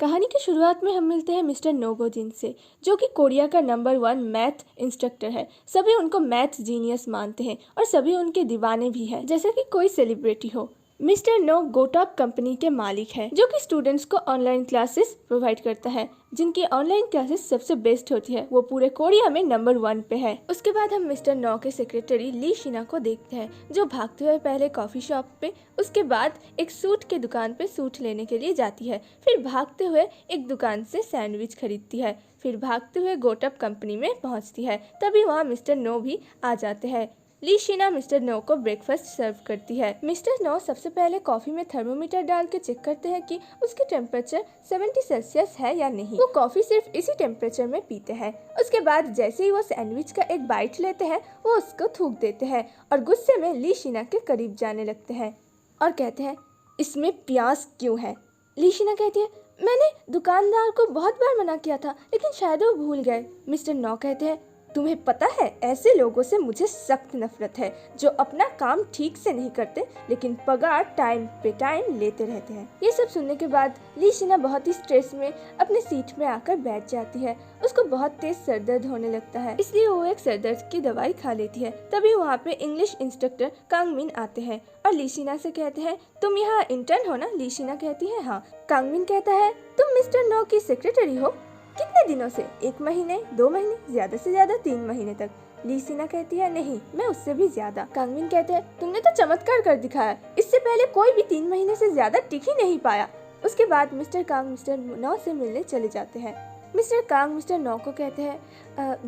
कहानी की शुरुआत में हम मिलते हैं मिस्टर नोगोजिन से, जो कि कोरिया का नंबर 1 मैथ इंस्ट्रक्टर है। सभी उनको मैथ जीनियस मानते हैं और सभी उनके दीवाने भी हैं, जैसे कि कोई सेलिब्रिटी हो। मिस्टर नो गोटॉप कंपनी के मालिक है, जो कि स्टूडेंट्स को ऑनलाइन क्लासेस प्रोवाइड करता है, जिनकी ऑनलाइन क्लासेस सबसे बेस्ट होती है। वो पूरे कोरिया में नंबर 1 पे है। उसके बाद हम मिस्टर नो के सेक्रेटरी ली शिना को देखते हैं, जो भागते हुए पहले कॉफी शॉप पे, उसके बाद एक सूट के दुकान पे सूट लेने के लिए जाती है, फिर भागते हुए एक दुकान से सैंडविच खरीदती है, फिर भागते हुए गोटॉप कंपनी में पहुंचती है। तभी वहाँ मिस्टर नो भी आ जाते हैं। ली शिना मिस्टर नो को ब्रेकफास्ट सर्व करती है। मिस्टर नो सबसे पहले कॉफी में थर्मोमीटर डाल के चेक करते हैं कि उसकी टेम्परेचर 70 सेल्सियस है या नहीं। वो कॉफी सिर्फ इसी टेम्परेचर में पीते हैं। उसके बाद जैसे ही वो सैंडविच का एक बाइट लेते हैं, वो उसको थूक देते हैं और गुस्से में ली शिना के करीब जाने लगते हैं और कहते हैं, इसमें प्याज क्यों है? ली शिना कहती है, मैंने दुकानदार को बहुत बार मना किया था, लेकिन शायद वो भूल गए। मिस्टर नो कहते हैं, तुम्हें पता है, ऐसे लोगों से मुझे सख्त नफरत है जो अपना काम ठीक से नहीं करते लेकिन पगार टाइम पे टाइम लेते रहते हैं। ये सब सुनने के बाद ली शिना बहुत ही स्ट्रेस में अपने सीट में आकर बैठ जाती है। उसको बहुत तेज सरदर्द होने लगता है, इसलिए वो एक सरदर्द की दवाई खा लेती है। तभी वहाँ पे इंग्लिश इंस्ट्रक्टर कांगमिन आते हैं और ली शिना से कहते हैं, तुम यहाँ इंटर्न हो ना? ली शिना कहती है, हाँ। कांगमिन कहता है, तुम मिस्टर नो की सेक्रेटरी हो? कितने दिनों से? 1 महीने, 2 महीने, ज्यादा से ज्यादा 3 महीने तक। ली शिना कहती है, नहीं, मैं उससे भी ज्यादा। कांगमिन कहते हैं, तुमने तो चमत्कार कर दिखाया, इससे पहले कोई भी 3 महीने से ज्यादा टिक ही नहीं पाया। उसके बाद मिस्टर कांग मिस्टर नो से मिलने चले जाते हैं। मिस्टर कांग मिस्टर नो को कहते हैं,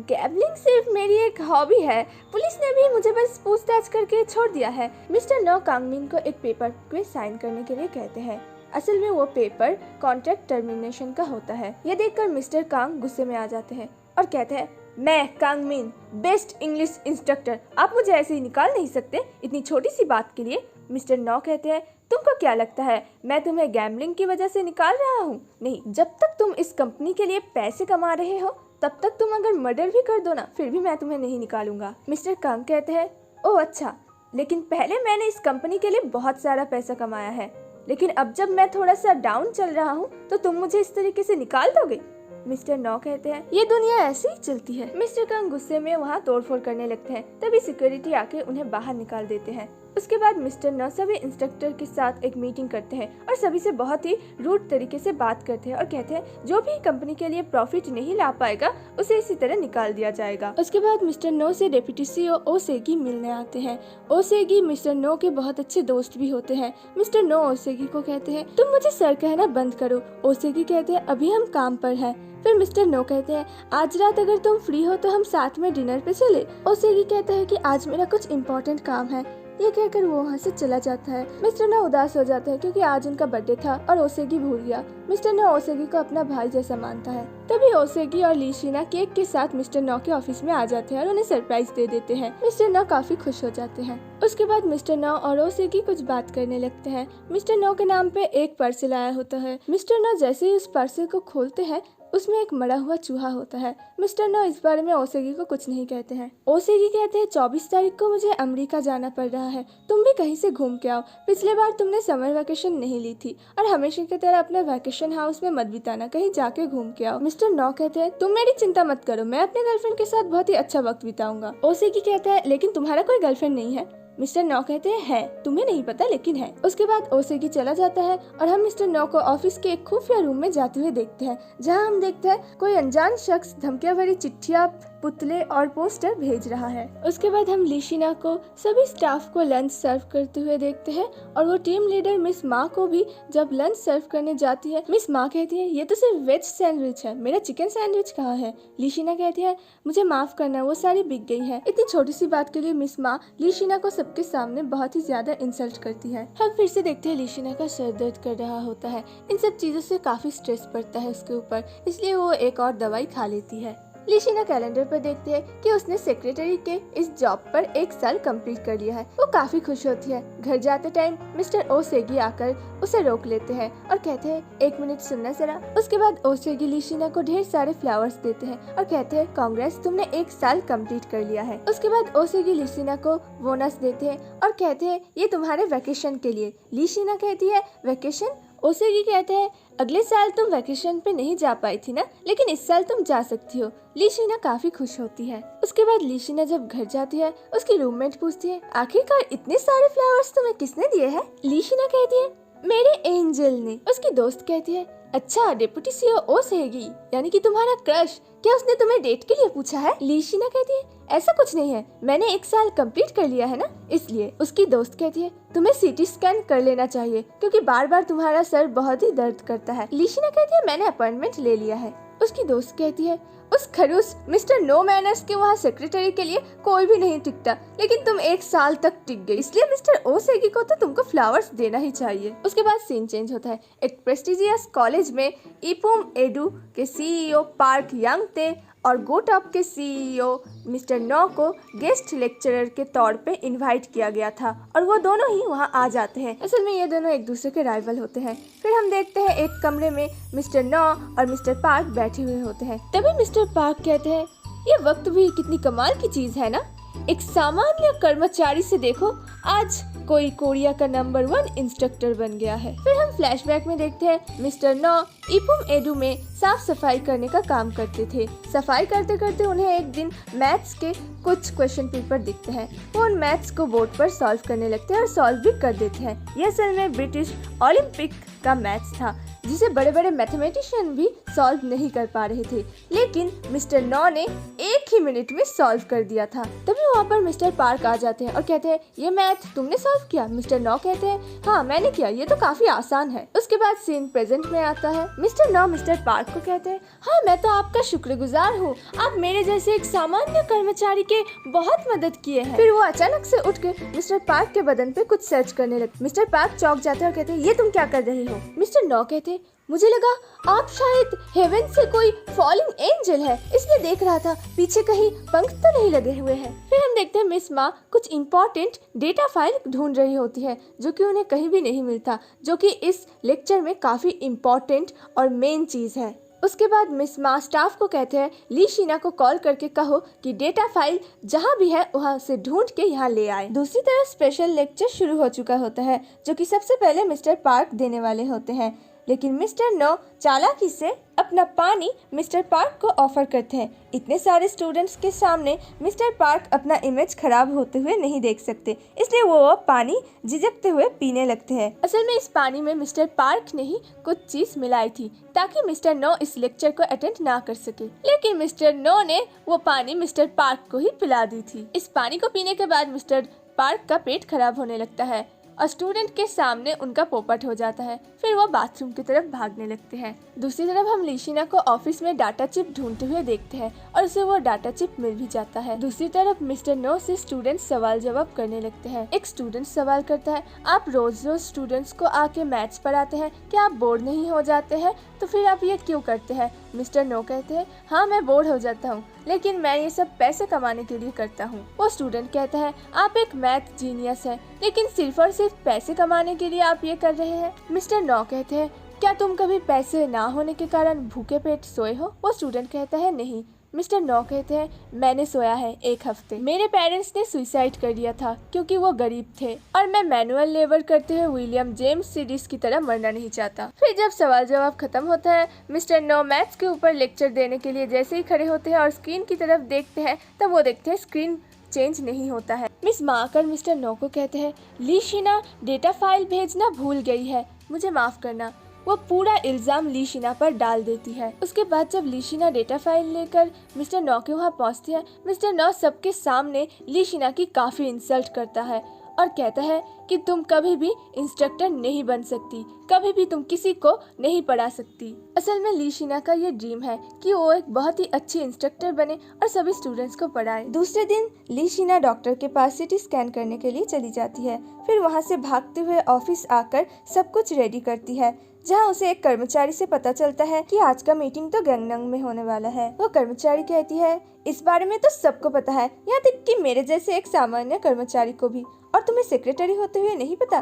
गैम्बलिंग सिर्फ मेरी एक हॉबी है, पुलिस ने भी मुझे बस पूछताछ करके छोड़ दिया है। मिस्टर नो कांगमिन को एक पेपर पे साइन करने के लिए कहते हैं। असल में वो पेपर कॉन्ट्रैक्ट टर्मिनेशन का होता है। ये देखकर मिस्टर कांग गुस्से में आ जाते हैं और कहते हैं, मैं कांगमिन, बेस्ट इंग्लिश इंस्ट्रक्टर, आप मुझे ऐसे ही निकाल नहीं सकते इतनी छोटी सी बात के लिए। मिस्टर नो कहते हैं, तुमको क्या लगता है मैं तुम्हें गैम्बलिंग की वजह से निकाल रहा हूँ? नहीं, जब तक तुम इस कंपनी के लिए पैसे कमा रहे हो तब तक तुम अगर मर्डर भी कर दो ना, फिर भी मैं तुम्हें नहीं निकालूंगा। मिस्टर कांग कहते हैं, ओह अच्छा, लेकिन पहले मैंने इस कंपनी के लिए बहुत सारा पैसा कमाया है, लेकिन अब जब मैं थोड़ा सा डाउन चल रहा हूँ तो तुम मुझे इस तरीके से निकाल दोगे? मिस्टर नो कहते हैं, ये दुनिया ऐसे ही चलती है। मिस्टर कांग गुस्से में वहाँ तोड़फोड़ करने लगते हैं। तभी सिक्योरिटी आके उन्हें बाहर निकाल देते हैं। उसके बाद मिस्टर नो सभी इंस्ट्रक्टर के साथ एक मीटिंग करते हैं और सभी से बहुत ही रूड तरीके से बात करते हैं और कहते हैं, जो भी कंपनी के लिए प्रॉफिट नहीं ला पाएगा उसे इसी तरह निकाल दिया जाएगा। उसके बाद मिस्टर नो से डेप्यूटी सीईओ ओसेगी मिलने आते हैं। ओसेगी मिस्टर नो के बहुत अच्छे दोस्त भी होते हैं। मिस्टर नो ओसेगी को कहते हैं, तुम मुझे सर कहना बंद करो। ओसेगी कहते हैं, अभी हम काम पर हैं। फिर मिस्टर नो कहते हैं, आज रात अगर तुम फ्री हो तो हम साथ में डिनर पे चले। ओसेगी कहता है कि आज मेरा कुछ इम्पोर्टेंट काम है। ये कहकर वो वहाँ से चला जाता है। मिस्टर नो उदास हो जाता है क्योंकि आज उनका बर्थडे था और ओसेगी भूल गया। मिस्टर नो ओसेगी को अपना भाई जैसा मानता है। तभी ओसेगी और ली शिना केक के साथ मिस्टर नो के ऑफिस में आ जाते हैं और उन्हें सरप्राइज दे देते हैं। मिस्टर नो काफी खुश हो जाते हैं। उसके बाद मिस्टर नो और ओसेगी कुछ बात करने लगते हैं। मिस्टर नो के नाम पे एक पार्सल आया होता है। मिस्टर नो जैसे ही उस पार्सल को खोलते हैं, उसमें एक मरा हुआ चूहा होता है। मिस्टर नो इस बारे में ओसेगी को कुछ नहीं कहते हैं। ओसेगी कहते हैं, 24 तारीख को मुझे अमेरिका जाना पड़ रहा है, तुम भी कहीं से घूम के आओ। पिछले बार तुमने समर वेकेशन नहीं ली थी और हमेशा की तरह अपने वेकेशन हाउस में मत बिताना, कहीं जाके घूम के आओ। मिस्टर नो कहते हैं, तुम मेरी चिंता मत करो, मैं अपने गर्लफ्रेंड के साथ बहुत ही अच्छा वक्त बिताऊंगा। ओसेगी कहता है, लेकिन तुम्हारा कोई गर्लफ्रेंड नहीं है। मिस्टर नो कहते हैं, है, तुम्हें नहीं पता लेकिन है। उसके बाद ओसेगी चला जाता है और हम मिस्टर नो को ऑफिस के एक खुफिया रूम में जाते हुए देखते हैं, जहां हम देखते हैं कोई अनजान शख्स धमकियां भरी चिट्ठियां, पुतले और पोस्टर भेज रहा है। उसके बाद हम ली शिना को सभी स्टाफ को लंच सर्व करते हुए देखते हैं और वो टीम लीडर मिस माँ को भी जब लंच सर्व करने जाती है। मिस माँ कहती है, ये तो सिर्फ वेज सैंडविच है, मेरा चिकन सैंडविच कहाँ है? ली शिना कहती है, मुझे माफ करना, वो सारी बिक गई है। इतनी छोटी सी बात के लिए मिस माँ ली शिना को सबके सामने बहुत ही ज्यादा इंसल्ट करती है। हम फिर से देखते हैं ली शिना का सर दर्द कर रहा होता है। इन सब चीजों से काफी स्ट्रेस पड़ता है उसके ऊपर, इसलिए वो एक और दवाई खा लेती है। ली शिना कैलेंडर पर देखती है कि उसने सेक्रेटरी के इस जॉब पर 1 साल कंप्लीट कर लिया है। वो काफी खुश होती है। घर जाते टाइम मिस्टर ओसेगी आकर उसे रोक लेते हैं और कहते हैं, 1 मिनट सुनना जरा। उसके बाद ओसेगी ली शिना को ढेर सारे फ्लावर्स देते हैं और कहते हैं, कांग्रेस, तुमने 1 साल कंप्लीट कर लिया है। उसके बाद ओसेगी ली शिना को बोनस देते हैं और कहते हैं, ये तुम्हारे वेकेशन के लिए। ली शिना कहती है, वेकेशन? ओसेगी कहते हैं अगले साल तुम वैकेशन पे नहीं जा पाई थी ना, लेकिन इस साल तुम जा सकती हो। ली शीना काफी खुश होती है। उसके बाद ली शीना जब घर जाती है, उसकी रूममेट पूछती है आखिरकार इतने सारे फ्लावर्स तुम्हें किसने दिए हैं? ली शीना कहती है मेरे एंजल ने। उसकी दोस्त कहती है अच्छा, डिप्टी सीईओ ओसेगी यानी कि तुम्हारा क्रश, क्या उसने तुम्हें डेट के लिए पूछा है? ली शीना कहती है ऐसा कुछ नहीं है, मैंने 1 साल कंप्लीट कर लिया है ना, इसलिए। उसकी दोस्त कहती है तुम्हें सीटी स्कैन कर लेना चाहिए क्योंकि बार बार तुम्हारा सर बहुत ही दर्द करता है। ली शीना कहती है मैंने अपॉइंटमेंट ले लिया है। उसकी दोस्त कहती है उस खड़ूस मिस्टर नो मैनर्स के वहाँ सेक्रेटरी के लिए कोई भी नहीं टिकता, लेकिन तुम 1 साल तक टिक गई, इसलिए मिस्टर ओसेगी को तो तुमको फ्लावर्स देना ही चाहिए। उसके बाद सीन चेंज होता है। एक प्रेस्टिजियस कॉलेज में इपुम एडू के सीईओ पार्क यांगते और गोटॉप के सीईओ मिस्टर नो को गेस्ट लेक्चरर के तौर पे इनवाइट किया गया था और वो दोनों ही वहाँ आ जाते हैं। असल में ये दोनों एक दूसरे के राइवल होते हैं। फिर हम देखते हैं एक कमरे में मिस्टर नो और मिस्टर पार्क बैठे हुए होते हैं। तभी मिस्टर पार्क कहते हैं ये वक्त भी कितनी कमाल की चीज है ना, एक सामान्य कर्मचारी से देखो आज कोई कोरिया का नंबर 1 इंस्ट्रक्टर बन गया है। फिर हम फ्लैशबैक में देखते हैं मिस्टर नो इपुम एडू में साफ सफाई करने का काम करते थे। सफाई करते करते उन्हें एक दिन मैथ्स के कुछ क्वेश्चन पेपर दिखते हैं। वो उन मैथ्स को बोर्ड पर सॉल्व करने लगते हैं और सॉल्व भी कर देते हैं। ये असल में ब्रिटिश ओलंपिक का मैथ्स था जिसे बड़े बड़े मैथमेटिशियन भी सॉल्व नहीं कर पा रहे थे, लेकिन मिस्टर नो ने 1 ही मिनट में सॉल्व कर दिया था। तभी वहाँ पर मिस्टर पार्क आ जाते हैं और कहते हैं ये मैथ तुमने सॉल्व किया? मिस्टर नो कहते हैं हाँ मैंने किया, ये तो काफी आसान है। उसके बाद सीन प्रेजेंट में आता है। मिस्टर नो मिस्टर पार्क को कहते हैं हाँ मैं तो आपका शुक्रगुजार हूँ, आप मेरे जैसे एक सामान्य कर्मचारी के बहुत मदद किए हैं। फिर वो अचानक से उठ के मिस्टर पार्क के बदन पे कुछ सर्च करने लगे। मिस्टर पार्क चौंक जाते हैं और कहते हैं ये तुम क्या कर रही हो? मिस्टर नो कहते हैं मुझे लगा आप शायद हेवन से कोई फॉलिंग एंजल है, इसलिए देख रहा था पीछे कहीं पंख तो नहीं लगे हुए हैं। फिर हम देखते हैं मिस माँ कुछ इम्पोर्टेंट डेटा फाइल ढूंढ रही होती है जो कि उन्हें कहीं भी नहीं मिलता, जो कि इस लेक्चर में काफी इम्पोर्टेंट और मेन चीज है। उसके बाद मिस माँ स्टाफ को कहते हैं ली शीना को कॉल करके कहो कि डेटा फाइल जहाँ भी है वहाँ से ढूंढ के यहाँ ले आए। दूसरी तरफ स्पेशल लेक्चर शुरू हो चुका होता है जो कि सबसे पहले मिस्टर पार्क देने वाले होते हैं, लेकिन मिस्टर नो चालाकी से अपना पानी मिस्टर पार्क को ऑफर करते हैं। इतने सारे स्टूडेंट्स के सामने मिस्टर पार्क अपना इमेज खराब होते हुए नहीं देख सकते, इसलिए वो पानी झिझकते हुए पीने लगते हैं। असल में इस पानी में मिस्टर पार्क ने ही कुछ चीज मिलाई थी ताकि मिस्टर नो इस लेक्चर को अटेंड ना कर सके, लेकिन मिस्टर नो ने वो पानी मिस्टर पार्क को ही पिला दी थी। इस पानी को पीने के बाद मिस्टर पार्क का पेट खराब होने लगता है और स्टूडेंट के सामने उनका पोपट हो जाता है। फिर वो बाथरूम की तरफ भागने लगते हैं। दूसरी तरफ हम ली शीना को ऑफिस में डाटा चिप ढूंढते हुए देखते हैं और उसे वो डाटा चिप मिल भी जाता है। दूसरी तरफ मिस्टर नो से स्टूडेंट सवाल जवाब करने लगते हैं। एक स्टूडेंट सवाल करता है आप रोज रोज स्टूडेंट्स को आके मैथ्स पढ़ाते हैं, क्या आप बोर नहीं हो जाते हैं? तो फिर आप ये क्यों करते हैं? मिस्टर नो कहते हैं हाँ मैं बोर हो जाता हूँ, लेकिन मैं ये सब पैसे कमाने के लिए करता हूँ। वो स्टूडेंट कहता है आप एक मैथ जीनियस हैं, लेकिन सिर्फ और सिर्फ पैसे कमाने के लिए आप ये कर रहे हैं। मिस्टर नो कहते हैं क्या तुम कभी पैसे ना होने के कारण भूखे पेट सोए हो? वो स्टूडेंट कहता है नहीं। मिस्टर नो कहते हैं मैंने सोया है 1 हफ्ते। मेरे पेरेंट्स ने सुसाइड कर दिया था क्योंकि वो गरीब थे और मैं मैनुअल लेबर करते हुए विलियम जेम्स सीरीज की तरह मरना नहीं चाहता। फिर जब सवाल जवाब खत्म होता है, मिस्टर नो मैथ्स के ऊपर लेक्चर देने के लिए जैसे ही खड़े होते हैं और स्क्रीन की तरफ देखते हैं तब वो देखते हैं स्क्रीन चेंज नहीं होता है। मिस माँ आकर मिस्टर नो को कहते हैं ली शीना डेटा फाइल भेजना भूल गई है, मुझे माफ करना। वो पूरा इल्जाम ली शीना पर डाल देती है। उसके बाद जब ली शीना डेटा फाइल लेकर मिस्टर नो के वहाँ पहुँचती है, मिस्टर नो सबके सामने ली शीना की काफी इंसल्ट करता है और कहता है कि तुम कभी भी इंस्ट्रक्टर नहीं बन सकती, कभी भी तुम किसी को नहीं पढ़ा सकती। असल में ली शीना का ये ड्रीम है कि वो एक बहुत ही अच्छी इंस्ट्रक्टर बने और सभी स्टूडेंट्स को पढ़ाए। दूसरे दिन ली शीना डॉक्टर के पास सिटी स्कैन करने के लिए चली जाती है। फिर वहाँ से भागते हुए ऑफिस आकर सब कुछ रेडी करती है, जहाँ उसे एक कर्मचारी से पता चलता है कि आज का मीटिंग तो गैंगनंग में होने वाला है। वो कर्मचारी कहती है इस बारे में तो सबको पता है, यहाँ तक कि मेरे जैसे एक सामान्य कर्मचारी को भी, और तुम्हें सेक्रेटरी होते हुए नहीं पता।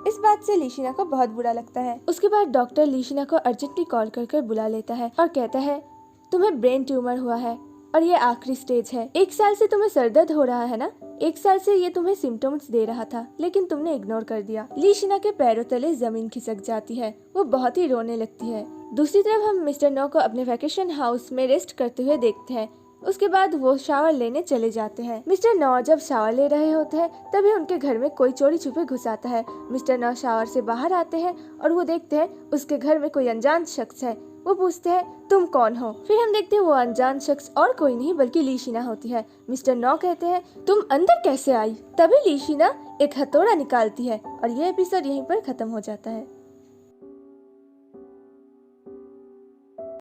इस बात से ली शीना को बहुत बुरा लगता है। उसके बाद डॉक्टर ली शीना को अर्जेंटली कॉल कर बुला लेता है और कहता है तुम्हें ब्रेन ट्यूमर हुआ है और ये आखिरी स्टेज है। 1 साल से तुम्हें सरदर्द हो रहा है ना, 1 साल से ये तुम्हें सिम्टम्स दे रहा था, लेकिन तुमने इग्नोर कर दिया। ली शीना के पैरों तले जमीन खिसक जाती है, वो बहुत ही रोने लगती है। दूसरी तरफ हम मिस्टर नो को अपने वैकेशन हाउस में रेस्ट करते हुए देखते हैं। उसके बाद वो शावर लेने चले जाते हैं। मिस्टर नौ जब शावर ले रहे होते हैं तभी उनके घर में कोई चोरी छुपे घुस आता है। मिस्टर नौ शावर से बाहर आते हैं और वो देखते हैं उसके घर में कोई अनजान शख्स है। वो पूछते हैं तुम कौन हो। फिर हम देखते हैं वो अनजान शख्स और कोई नहीं बल्कि ली शीना होती है। मिस्टर नौ कहते हैं तुम अंदर कैसे आई। तभी ली शीना एक हथौड़ा निकालती है और ये एपिसोड यहीं पर खत्म हो जाता है।